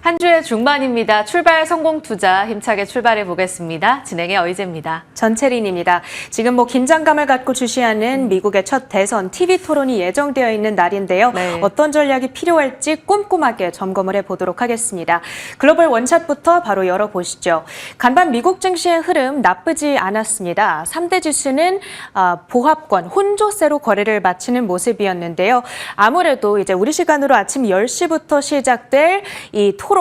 한 주의 중반입니다. 출발 성공 투자 힘차게 출발해 보겠습니다. 진행의 어이제입니다. 전채린입니다. 지금 긴장감을 갖고 주시하는 미국의 첫 대선 TV 토론이 예정되어 있는 날인데요. 네. 어떤 전략이 필요할지 꼼꼼하게 점검을 해보도록 하겠습니다. 글로벌 원샷부터 바로 열어보시죠. 간밤 미국 증시의 흐름 나쁘지 않았습니다. 3대 지수는 보합권, 혼조세로 거래를 마치는 모습이었는데요. 아무래도 이제 우리 시간으로 아침 10시부터 시작될 이 토론,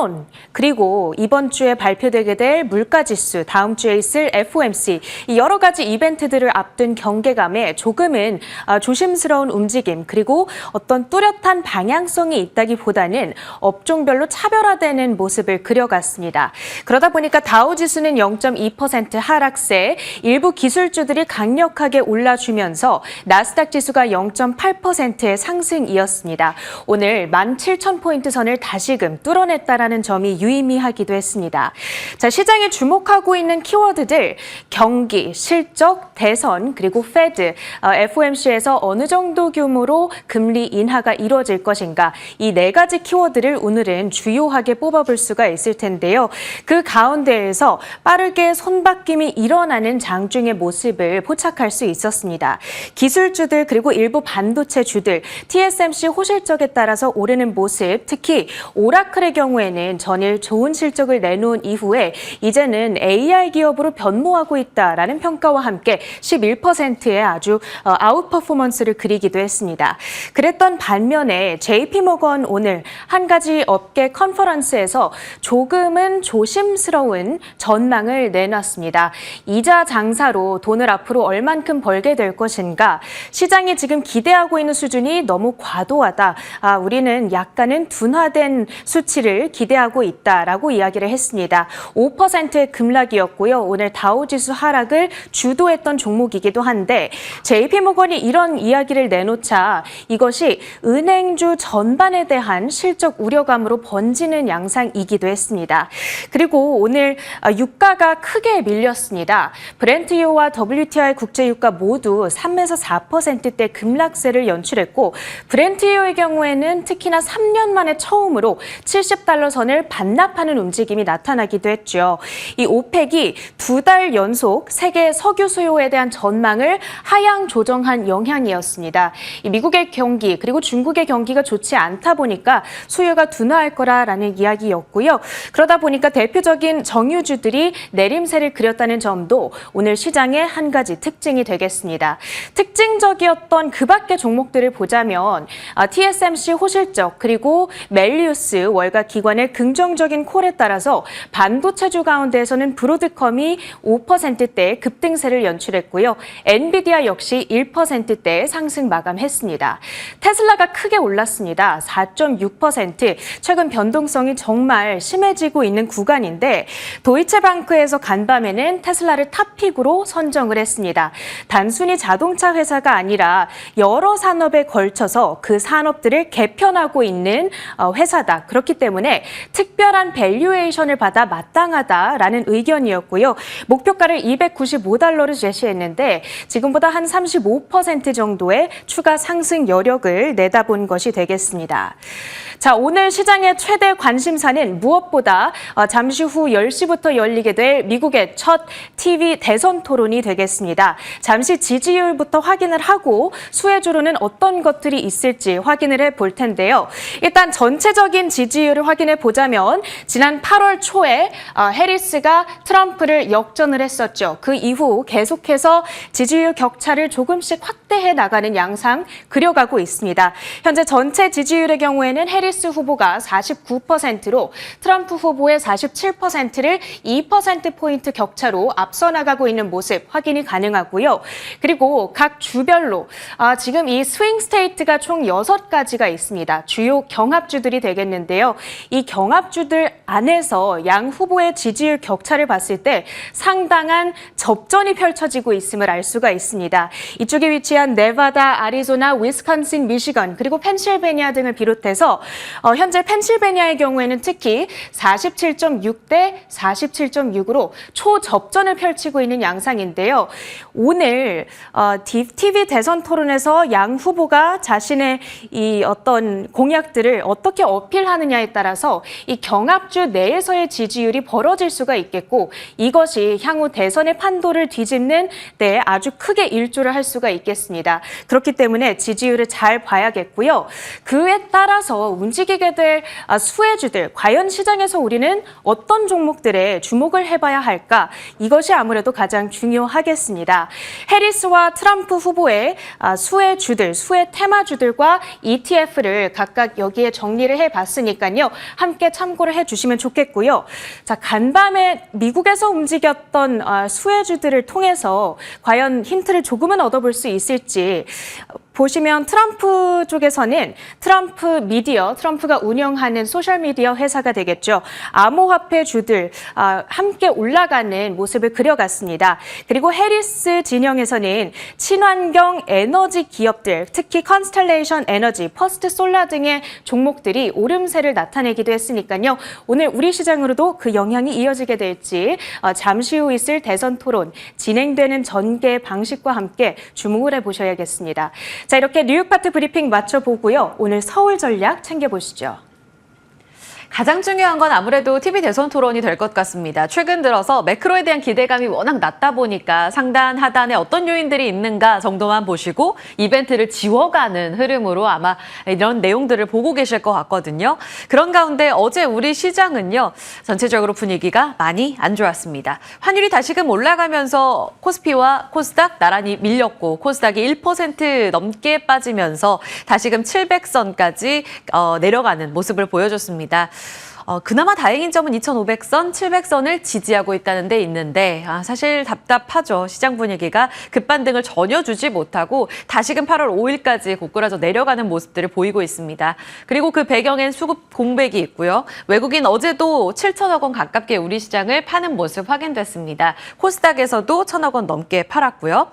그리고 이번 주에 발표되게 될 물가지수, 다음 주에 있을 FOMC, 이 여러 가지 이벤트들을 앞둔 경계감에 조금은 조심스러운 움직임, 그리고 어떤 뚜렷한 방향성이 있다기보다는 업종별로 차별화되는 모습을 그려갔습니다. 그러다 보니까 다우지수는 0.2% 하락세, 일부 기술주들이 강력하게 올라주면서 나스닥 지수가 0.8%의 상승이었습니다. 오늘 17,000포인트 선을 다시금 뚫어냈다라는 점이 유의미하기도 했습니다. 자, 시장이 주목하고 있는 키워드들, 경기, 실적, 대선, 그리고 페드, FOMC에서 어느 정도 규모로 금리 인하가 이루어질 것인가, 이 네 가지 키워드를 오늘은 주요하게 뽑아볼 수가 있을 텐데요. 그 가운데에서 빠르게 손바뀜이 일어나는 장중의 모습을 포착할 수 있었습니다. 기술주들 그리고 일부 반도체주들, TSMC 호실적에 따라서 오르는 모습, 특히 오라클의 경우에는 전일 좋은 실적을 내놓은 이후에 이제는 AI 기업으로 변모하고 있다라는 평가와 함께 11%의 아주 아웃퍼포먼스를 그리기도 했습니다. 그랬던 반면에 JP모건 오늘 한 가지 업계 컨퍼런스에서 조금은 조심스러운 전망을 내놨습니다. 이자 장사로 돈을 앞으로 얼만큼 벌게 될 것인가, 시장이 지금 기대하고 있는 수준이 너무 과도하다. 우리는 약간은 둔화된 수치를 기대하고 있다라고 이야기를 했습니다. 5%의 급락이었고요. 오늘 다우지수 하락을 주도했던 종목이기도 한데, JP모건이 이런 이야기를 내놓자 이것이 은행주 전반에 대한 실적 우려감으로 번지는 양상이기도 했습니다. 그리고 오늘 유가가 크게 밀렸습니다. 브렌트유와 WTI 국제유가 모두 3에서 4%대 급락세를 연출했고, 브렌트유의 경우에는 특히나 3년 만에 처음으로 70달러 선을 반납하는 움직임이 나타나기도 했죠. 이 오펙이 2달 연속 세계 석유 수요에 대한 전망을 하향 조정한 영향이었습니다. 이 미국의 경기 그리고 중국의 경기가 좋지 않다 보니까 수요가 둔화할 거라는 이야기였고요. 그러다 보니까 대표적인 정유주들이 내림세를 그렸다는 점도 오늘 시장의 한 가지 특징이 되겠습니다. 특징적이었던 그 밖의 종목들을 보자면 TSMC 호실적 그리고 멜리우스 월가 기관의 긍정적인 콜에 따라서 반도체주 가운데에서는 브로드컴이 5%대의 급등세를 연출했고요. 엔비디아 역시 1%대의 상승 마감했습니다. 테슬라가 크게 올랐습니다. 4.6%. 최근 변동성이 정말 심해지고 있는 구간인데, 도이체방크에서 간밤에는 테슬라를 탑픽으로 선정을 했습니다. 단순히 자동차 회사가 아니라 여러 산업에 걸쳐서 그 산업들을 개편하고 있는 회사다. 그렇기 때문에 특별한 밸류에이션을 받아 마땅하다라는 의견이었고요. 목표가를 $295를 제시했는데 지금보다 한 35% 정도의 추가 상승 여력을 내다본 것이 되겠습니다. 자, 오늘 시장의 최대 관심사는 무엇보다 잠시 후 10시부터 열리게 될 미국의 첫 TV 대선 토론이 되겠습니다. 잠시 지지율부터 확인을 하고 수혜주로는 어떤 것들이 있을지 확인을 해볼 텐데요. 일단 전체적인 지지율을 확인해 보자면 지난 8월 초에 해리스가 트럼프를 역전을 했었죠. 그 이후 계속해서 지지율 격차를 조금씩 확대해 나가는 양상 그려가고 있습니다. 현재 전체 지지율의 경우에는 해리스 후보가 49%로 트럼프 후보의 47%를 2%포인트 격차로 앞서 나가고 있는 모습 확인이 가능하고요. 그리고 각 주별로 지금 이 스윙 스테이트가 총 6가지가 있습니다. 주요 경합주들이 되겠는데요. 이 경합주들 안에서 양 후보의 지지율 격차를 봤을 때 상당한 접전이 펼쳐지고 있음을 알 수가 있습니다. 이쪽에 위치한 네바다, 아리조나, 위스콘신, 미시건, 그리고 펜실베니아 등을 비롯해서 현재 펜실베니아의 경우에는 특히 47.6대 47.6으로 초접전을 펼치고 있는 양상인데요. 오늘 TV 대선 토론에서 양 후보가 자신의 이 어떤 공약들을 어떻게 어필하느냐에 따라서 따라서 이 경합주 내에서의 지지율이 벌어질 수가 있겠고 이것이 향후 대선의 판도를 뒤집는 데 아주 크게 일조를 할 수가 있겠습니다. 그렇기 때문에 지지율을 잘 봐야겠고요. 그에 따라서 움직이게 될 수혜주들, 과연 시장에서 우리는 어떤 종목들에 주목을 해봐야 할까? 이것이 아무래도 가장 중요하겠습니다. 해리스와 트럼프 후보의 수혜주들, 수혜 테마주들과 ETF를 각각 여기에 정리를 해봤으니까요. 함께 참고를 해주시면 좋겠고요. 자, 간밤에 미국에서 움직였던 수혜주들을 통해서 과연 힌트를 조금은 얻어볼 수 있을지 보시면 트럼프 쪽에서는 트럼프 미디어, 트럼프가 운영하는 소셜미디어 회사가 되겠죠. 암호화폐 주들 함께 올라가는 모습을 그려갔습니다. 그리고 해리스 진영에서는 친환경 에너지 기업들, 특히 컨스텔레이션 에너지, 퍼스트 솔라 등의 종목들이 오름세를 나타내기도 했으니까요. 오늘 우리 시장으로도 그 영향이 이어지게 될지 잠시 후 있을 대선 토론, 진행되는 전개 방식과 함께 주목을 해보셔야겠습니다. 자, 이렇게 뉴욕 파트 브리핑 마쳐보고요. 오늘 서울 전략 챙겨보시죠. 가장 중요한 건 아무래도 TV 대선 토론이 될 것 같습니다. 최근 들어서 매크로에 대한 기대감이 워낙 낮다 보니까 상단, 하단에 어떤 요인들이 있는가 정도만 보시고 이벤트를 지워가는 흐름으로 아마 이런 내용들을 보고 계실 것 같거든요. 그런 가운데 어제 우리 시장은요. 전체적으로 분위기가 많이 안 좋았습니다. 환율이 다시금 올라가면서 코스피와 코스닥 나란히 밀렸고 코스닥이 1% 넘게 빠지면서 다시금 700선까지 내려가는 모습을 보여줬습니다. 그나마 다행인 점은 2,500선, 700선을 지지하고 있다는 데 있는데 사실 답답하죠. 시장 분위기가 급반등을 전혀 주지 못하고 다시금 8월 5일까지 고꾸라져 내려가는 모습들을 보이고 있습니다. 그리고 그 배경엔 수급 공백이 있고요. 외국인 어제도 7천억 원 가깝게 우리 시장을 파는 모습 확인됐습니다. 코스닥에서도 1,000억 원 넘게 팔았고요.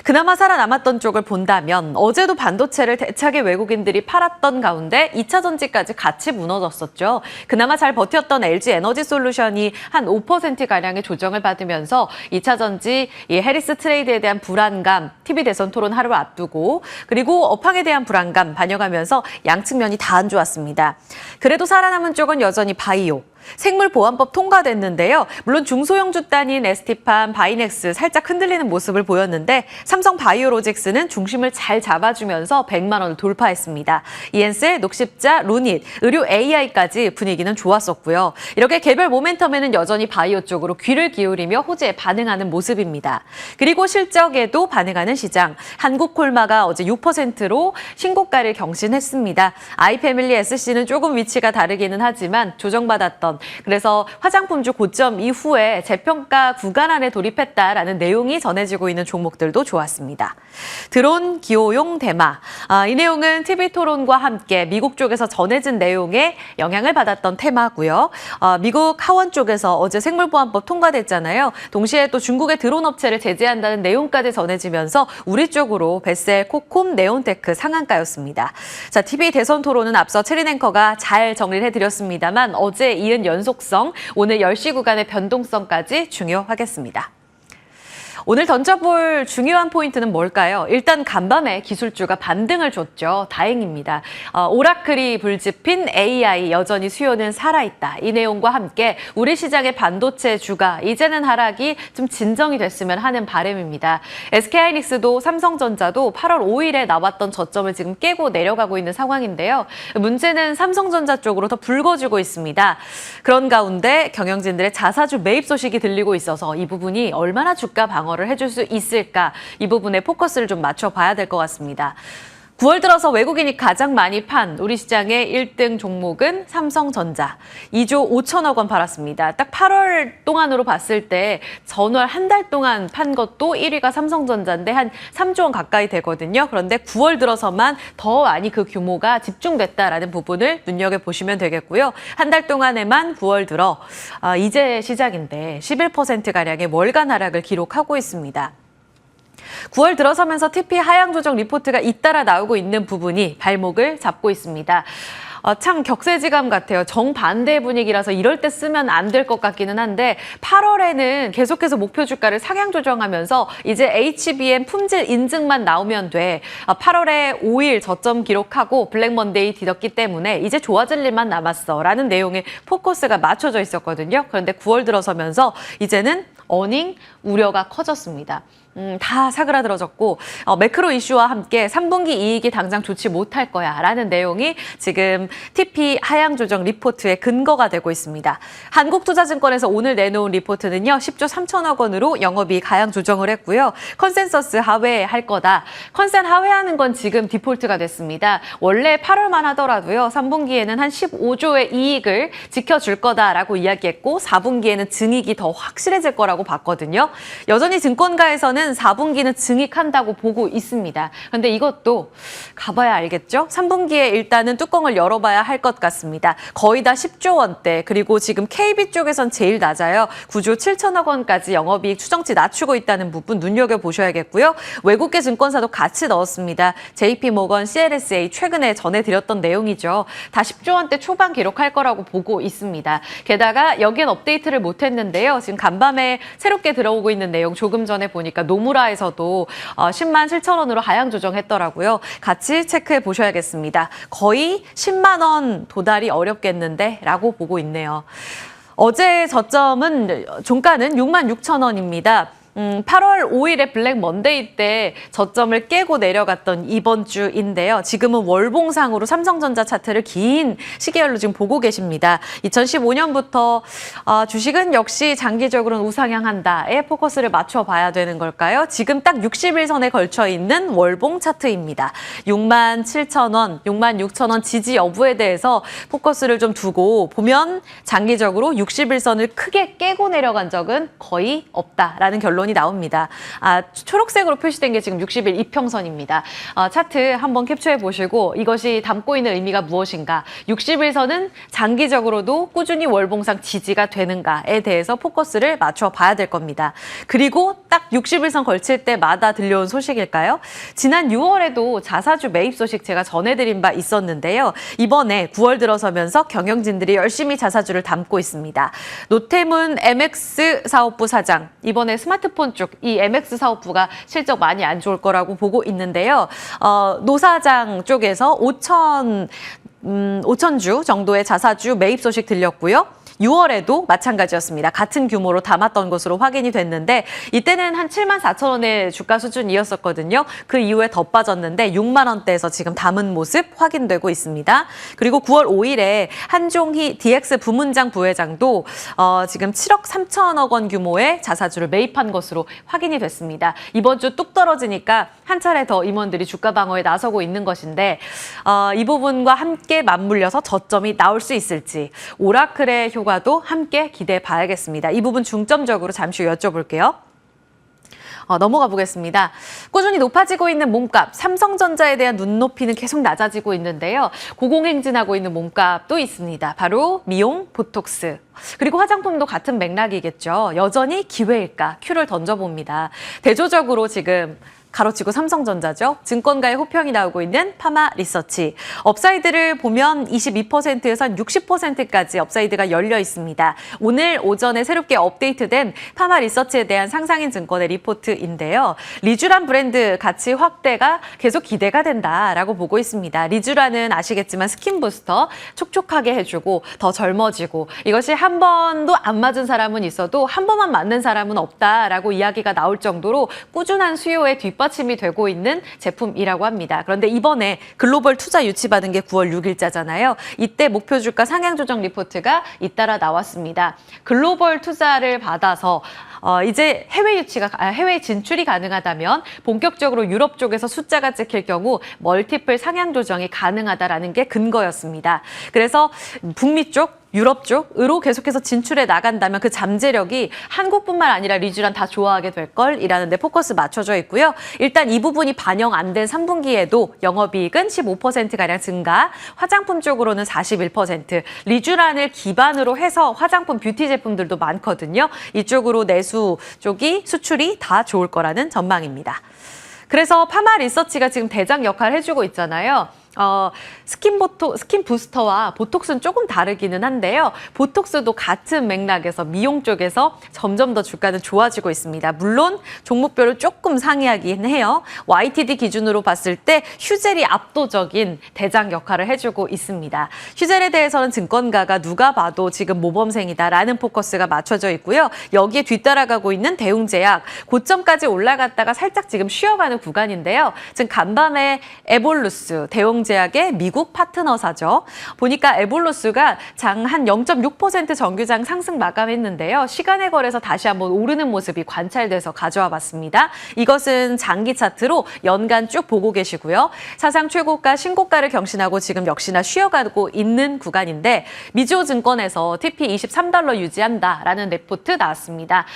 그나마 살아남았던 쪽을 본다면 어제도 반도체를 대차게 외국인들이 팔았던 가운데 2차 전지까지 같이 무너졌었죠. 그나마 잘 버텼던 LG 에너지 솔루션이 한 5%가량의 조정을 받으면서 2차 전지 이 해리스 트레이드에 대한 불안감, TV 대선 토론 하루 앞두고 그리고 업황에 대한 불안감 반영하면서 양측면이 다 안 좋았습니다. 그래도 살아남은 쪽은 여전히 바이오. 생물보안법 통과됐는데요. 물론 중소형주 단인 ST팜, 바이넥스 살짝 흔들리는 모습을 보였는데 삼성 바이오로직스는 중심을 잘 잡아주면서 100만 원을 돌파했습니다. 이엔셀, 녹십자, 루닛, 의료 AI까지 분위기는 좋았었고요. 이렇게 개별 모멘텀에는 여전히 바이오 쪽으로 귀를 기울이며 호재에 반응하는 모습입니다. 그리고 실적에도 반응하는 시장. 한국콜마가 어제 6%로 신고가를 경신했습니다. 아이패밀리 SC는 조금 위치가 다르기는 하지만 조정받았던 그래서 화장품주 고점 이후에 재평가 구간 안에 돌입했다라는 내용이 전해지고 있는 종목들도 좋았습니다. 드론, 기호용, 대마. 이 내용은 TV토론과 함께 미국 쪽에서 전해진 내용에 영향을 받았던 테마고요. 미국 하원 쪽에서 어제 생물보안법 통과됐잖아요. 동시에 또 중국의 드론 업체를 제재한다는 내용까지 전해지면서 우리 쪽으로 베셀, 코콤, 네온테크 상한가였습니다. 자, TV 대선 토론은 앞서 체린 앵커가 잘 정리를 해드렸습니다만 어제 이은 연속성, 오늘 10시 구간의 변동성까지 중요하겠습니다. 오늘 던져볼 중요한 포인트는 뭘까요? 일단 간밤에 기술주가 반등을 줬죠. 다행입니다. 오라클이 불집힌 AI 여전히 수요는 살아있다. 이 내용과 함께 우리 시장의 반도체 주가 이제는 하락이 좀 진정이 됐으면 하는 바람입니다. SK하이닉스도 삼성전자도 8월 5일에 나왔던 저점을 지금 깨고 내려가고 있는 상황인데요. 문제는 삼성전자 쪽으로 더 붉어지고 있습니다. 그런 가운데 경영진들의 자사주 매입 소식이 들리고 있어서 이 부분이 얼마나 주가 방어를 해줄 수 있을까 이 부분에 포커스를 좀 맞춰봐야 될 것 같습니다. 9월 들어서 외국인이 가장 많이 판 우리 시장의 1등 종목은 삼성전자. 2조 5천억 원 팔았습니다. 딱 8월 동안으로 봤을 때 전월 한 달 동안 판 것도 1위가 삼성전자인데 한 3조 원 가까이 되거든요. 그런데 9월 들어서만 더 많이 그 규모가 집중됐다라는 부분을 눈여겨보시면 되겠고요. 한 달 동안에만 9월 들어 이제 시작인데 11%가량의 월간 하락을 기록하고 있습니다. 9월 들어서면서 TP 하향 조정 리포트가 잇따라 나오고 있는 부분이 발목을 잡고 있습니다. 참 격세지감 같아요. 정반대 분위기라서 이럴 때 쓰면 안 될 것 같기는 한데 8월에는 계속해서 목표 주가를 상향 조정하면서 이제 HBM 품질 인증만 나오면 돼. 8월에 5일 저점 기록하고 블랙 먼데이 뒤덮기 때문에 이제 좋아질 일만 남았어 라는 내용의 포커스가 맞춰져 있었거든요. 그런데 9월 들어서면서 이제는 어닝 우려가 커졌습니다. 다 사그라들어졌고 매크로 이슈와 함께 3분기 이익이 당장 좋지 못할 거야 라는 내용이 지금 TP 하향 조정 리포트의 근거가 되고 있습니다. 한국투자증권에서 오늘 내놓은 리포트는요. 10조 3천억 원으로 영업이익 하향 조정을 했고요. 컨센서스 하회할 거다. 컨센 하회하는 건 지금 디폴트가 됐습니다. 원래 8월만 하더라도요. 3분기에는 한 15조의 이익을 지켜줄 거다라고 이야기했고 4분기에는 증익이 더 확실해질 거라고 봤거든요. 여전히 증권가에서는 4분기는 증익한다고 보고 있습니다. 그런데 이것도 가봐야 알겠죠? 3분기에 일단은 뚜껑을 열어봐야 할 것 같습니다. 거의 다 10조 원대, 그리고 지금 KB 쪽에선 제일 낮아요. 9조 7천억 원까지 영업이익 추정치 낮추고 있다는 부분 눈여겨보셔야겠고요. 외국계 증권사도 같이 넣었습니다. JP모건, CLSA 최근에 전해드렸던 내용이죠. 다 10조 원대 초반 기록할 거라고 보고 있습니다. 게다가 여기엔 업데이트를 못했는데요. 지금 간밤에 새롭게 들어오고 있는 내용 조금 전에 보니까 노무라에서도 10만 7천 원으로 하향 조정했더라고요. 같이 체크해 보셔야겠습니다. 거의 10만 원 도달이 어렵겠는데 라고 보고 있네요. 어제 저점은 종가는 6만 6천 원입니다. 8월 5일에 블랙 먼데이 때 저점을 깨고 내려갔던 이번 주인데요. 지금은 월봉상으로 삼성전자 차트를 긴 시계열로 지금 보고 계십니다. 2015년부터 주식은 역시 장기적으로는 우상향한다에 포커스를 맞춰봐야 되는 걸까요? 지금 딱 60일선에 걸쳐 있는 월봉 차트입니다. 6만 7천 원, 6만 6천 원 지지 여부에 대해서 포커스를 좀 두고 보면 장기적으로 60일선을 크게 깨고 내려간 적은 거의 없다라는 결론이 나옵니다. 초록색으로 표시된 게 지금 60일 이평선입니다. 차트 한번 캡처해 보시고 이것이 담고 있는 의미가 무엇인가, 60일선은 장기적으로도 꾸준히 월봉상 지지가 되는가에 대해서 포커스를 맞춰 봐야 될 겁니다. 그리고 딱 60일선 걸칠 때마다 들려온 소식일까요? 지난 6월에도 자사주 매입 소식 제가 전해드린 바 있었는데요. 이번에 9월 들어서면서 경영진들이 열심히 자사주를 담고 있습니다. 노태문 MX 사업부 사장, 이번에 스마트폰 쪽 이 MX 사업부가 실적 많이 안 좋을 거라고 보고 있는데요. 노 사장 쪽에서 5천주 정도의 자사주 매입 소식 들렸고요. 6월에도 마찬가지였습니다. 같은 규모로 담았던 것으로 확인이 됐는데 이때는 한 7만 4천 원의 주가 수준이었었거든요. 그 이후에 더 빠졌는데 6만 원대에서 지금 담은 모습 확인되고 있습니다. 그리고 9월 5일에 한종희 DX 부문장 부회장도 지금 7억 3천억 원 규모의 자사주를 매입한 것으로 확인이 됐습니다. 이번 주 뚝 떨어지니까 한 차례 더 임원들이 주가 방어에 나서고 있는 것인데 이 부분과 함께 맞물려서 저점이 나올 수 있을지 오라클의 효과도 함께 기대해 봐야겠습니다. 이 부분 중점적으로 잠시 후 여쭤볼게요. 넘어가 보겠습니다. 꾸준히 높아지고 있는 몸값, 삼성전자에 대한 눈높이는 계속 낮아지고 있는데요. 고공행진하고 있는 몸값도 있습니다. 바로 미용, 보톡스, 그리고 화장품도 같은 맥락이겠죠. 여전히 기회일까? 큐를 던져봅니다. 대조적으로 지금 가로치고 삼성전자죠. 증권가의 호평이 나오고 있는 파마 리서치. 업사이드를 보면 22%에서 60%까지 업사이드가 열려 있습니다. 오늘 오전에 새롭게 업데이트된 파마 리서치에 대한 상상인 증권의 리포트인데요. 리쥬란 브랜드 가치 확대가 계속 기대가 된다라고 보고 있습니다. 리쥬란은 아시겠지만 스킨 부스터, 촉촉하게 해주고 더 젊어지고, 이것이 한 번도 안 맞은 사람은 있어도 한 번만 맞는 사람은 없다라고 이야기가 나올 정도로 꾸준한 수요에 뒷받침이 되고 있는 제품이라고 합니다. 그런데 이번에 글로벌 투자 유치받은 게 9월 6일자잖아요. 이때 목표 주가 상향 조정 리포트가 잇따라 나왔습니다. 글로벌 투자를 받아서 이제 해외 진출이 가능하다면 본격적으로 유럽 쪽에서 숫자가 찍힐 경우 멀티플 상향 조정이 가능하다라는 게 근거였습니다. 그래서 북미 쪽, 유럽 쪽으로 계속해서 진출해 나간다면 그 잠재력이 한국뿐만 아니라 리쥬란 다 좋아하게 될 걸이라는 데 포커스 맞춰져 있고요. 일단 이 부분이 반영 안 된 3분기에도 영업이익은 15%가량 증가, 화장품 쪽으로는 41%, 리쥬란을 기반으로 해서 화장품 뷰티 제품들도 많거든요. 이쪽으로 내수 쪽이 수출이 다 좋을 거라는 전망입니다. 그래서 파마 리서치가 지금 대장 역할을 해주고 있잖아요. 스킨 부스터와 보톡스는 조금 다르기는 한데요. 보톡스도 같은 맥락에서 미용 쪽에서 점점 더 주가는 좋아지고 있습니다. 물론 종목별로 조금 상이하긴 해요. YTD 기준으로 봤을 때 휴젤이 압도적인 대장 역할을 해주고 있습니다. 휴젤에 대해서는 증권가가 누가 봐도 지금 모범생이다라는 포커스가 맞춰져 있고요. 여기에 뒤따라가고 있는 대웅제약, 고점까지 올라갔다가 살짝 지금 쉬어가는 구간인데요. 지금 간밤에 에볼루스, 대웅제약의 미국 파트너사죠. 보니까 에볼루스가 장 한 0.6% 정규장 상승 마감했는데요. 시간에 걸해서 다시 한번 오르는 모습이 관찰돼서 가져와 봤습니다. 이것은 장기 차트로 연간 쭉 보고 계시고요. 사상 최고가, 신고가를 경신하고 지금 역시나 쉬어가고 있는 구간인데 미주호증권에서 TP 23달러 유지한다라는 레포트 나왔습니다.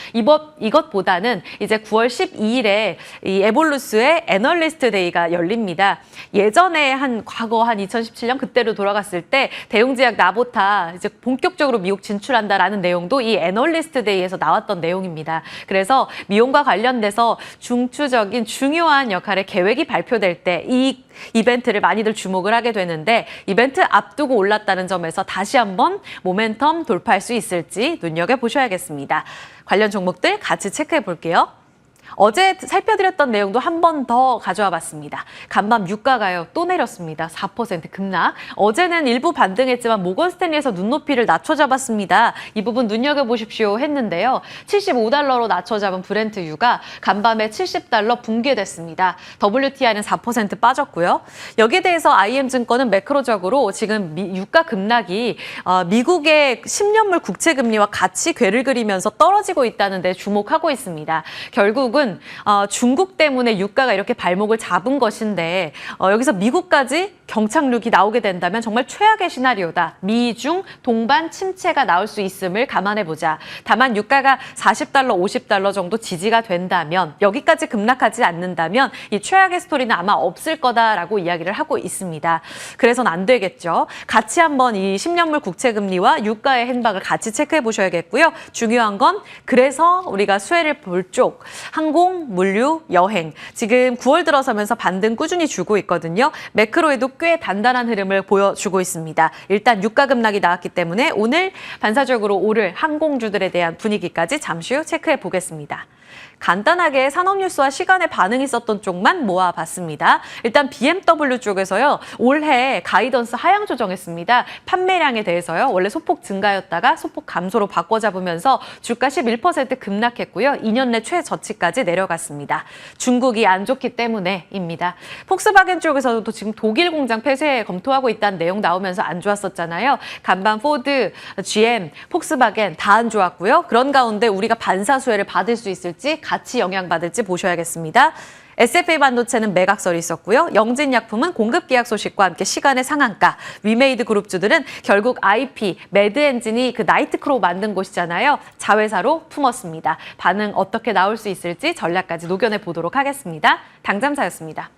이것보다는 이제 9월 12일에 이 에볼루스의 애널리스트 데이가 열립니다. 예전에 과거 한 2017년 그때로 돌아갔을 때 대웅제약 나보타 이제 본격적으로 미국 진출한다라는 내용도 이 애널리스트 데이에서 나왔던 내용입니다. 그래서 미용과 관련돼서 중추적인 중요한 역할의 계획이 발표될 때 이 이벤트를 많이들 주목을 하게 되는데 이벤트 앞두고 올랐다는 점에서 다시 한번 모멘텀 돌파할 수 있을지 눈여겨보셔야겠습니다. 관련 종목들 같이 체크해 볼게요. 어제 살펴드렸던 내용도 한 번 더 가져와 봤습니다. 간밤 유가가요 또 내렸습니다. 4% 급락. 어제는 일부 반등했지만 모건스탠리에서 눈높이를 낮춰 잡았습니다. 이 부분 눈여겨보십시오 했는데요. 75달러로 낮춰 잡은 브렌트 유가 간밤에 70달러 붕괴됐습니다. WTI는 4% 빠졌고요. 여기에 대해서 IM증권은 매크로적으로 지금 유가 급락이 미국의 10년물 국채금리와 같이 궤를 그리면서 떨어지고 있다는 데 주목하고 있습니다. 결국은 중국 때문에 유가가 이렇게 발목을 잡은 것인데 여기서 미국까지 경착륙이 나오게 된다면 정말 최악의 시나리오다. 미중 동반 침체가 나올 수 있음을 감안해보자. 다만 유가가 40달러, 50달러 정도 지지가 된다면 여기까지 급락하지 않는다면 이 최악의 스토리는 아마 없을 거다라고 이야기를 하고 있습니다. 그래서는 안 되겠죠. 같이 한번 이 10년물 국채금리와 유가의 행방을 같이 체크해 보셔야겠고요. 중요한 건 그래서 우리가 수혜를 볼 쪽 항공, 물류, 여행 지금 9월 들어서면서 반등 꾸준히 주고 있거든요. 매크로에도 꽤 단단한 흐름을 보여주고 있습니다. 일단 유가 급락이 나왔기 때문에 오늘 반사적으로 오를 항공주들에 대한 분위기까지 잠시 후 체크해 보겠습니다. 간단하게 산업 뉴스와 시간에 반응이 있었던 쪽만 모아봤습니다. 일단 BMW 쪽에서요. 올해 가이던스 하향 조정했습니다. 판매량에 대해서요. 원래 소폭 증가였다가 소폭 감소로 바꿔 잡으면서 주가 11% 급락했고요. 2년 내 최저치까지 내려갔습니다. 중국이 안 좋기 때문에입니다. 폭스바겐 쪽에서도 지금 독일 공장 폐쇄 검토하고 있다는 내용 나오면서 안 좋았었잖아요. 간밤 포드, GM, 폭스바겐 다 안 좋았고요. 그런 가운데 우리가 반사 수혜를 받을 수 있을지 같이 영향받을지 보셔야겠습니다. SFA 반도체는 매각설이 있었고요. 영진약품은 공급 계약 소식과 함께 시간의 상한가. 위메이드 그룹주들은 결국 IP, 매드엔진이 그 나이트크로우 만든 곳이잖아요. 자회사로 품었습니다. 반응 어떻게 나올 수 있을지 전략까지 녹여내 보도록 하겠습니다. 당잠사였습니다.